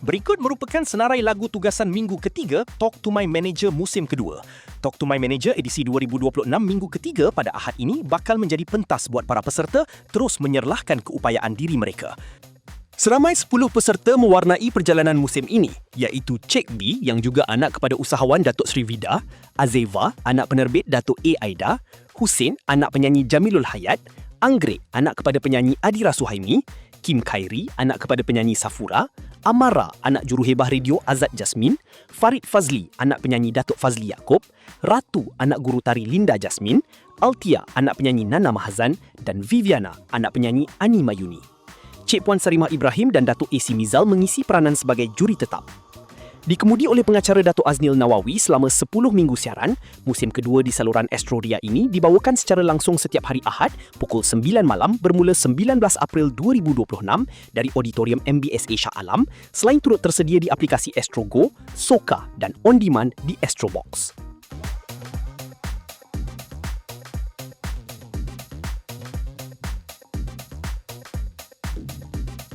Berikut merupakan senarai lagu tugasan minggu ketiga Talk to My Manager musim kedua. Talk to My Manager edisi 2026 minggu ketiga pada Ahad ini bakal menjadi pentas buat para peserta terus menyerlahkan keupayaan diri mereka. Seramai 10 peserta mewarnai perjalanan musim ini, iaitu Cik B yang juga anak kepada usahawan Datuk Sri Vida, Azeva, anak penerbit Datuk A. Aida, Hussein, anak penyanyi Jamilul Hayat, Anggrek, anak kepada penyanyi Adira Suhaimi, Kim Khairi, anak kepada penyanyi Safura, Amara, anak juruhebah radio Azad Jasmine, Farid Fazli, anak penyanyi Datuk Fazli Yaakob, Ratu, anak guru tari Linda Jasmine, Altia, anak penyanyi Nana Mahazan dan Viviana, anak penyanyi Ani Mayuni. Cik Puan Sarimah Ibrahim dan Datuk AC Mizal mengisi peranan sebagai juri tetap. Dikemudi oleh pengacara Datuk Aznil Nawawi selama 10 minggu siaran, musim kedua di saluran Astro Ria ini dibawakan secara langsung setiap hari Ahad pukul 9 malam bermula 19 April 2026 dari Auditorium MBSA Shah Alam, selain turut tersedia di aplikasi Astro Go, Soka dan On Demand di Astro Box.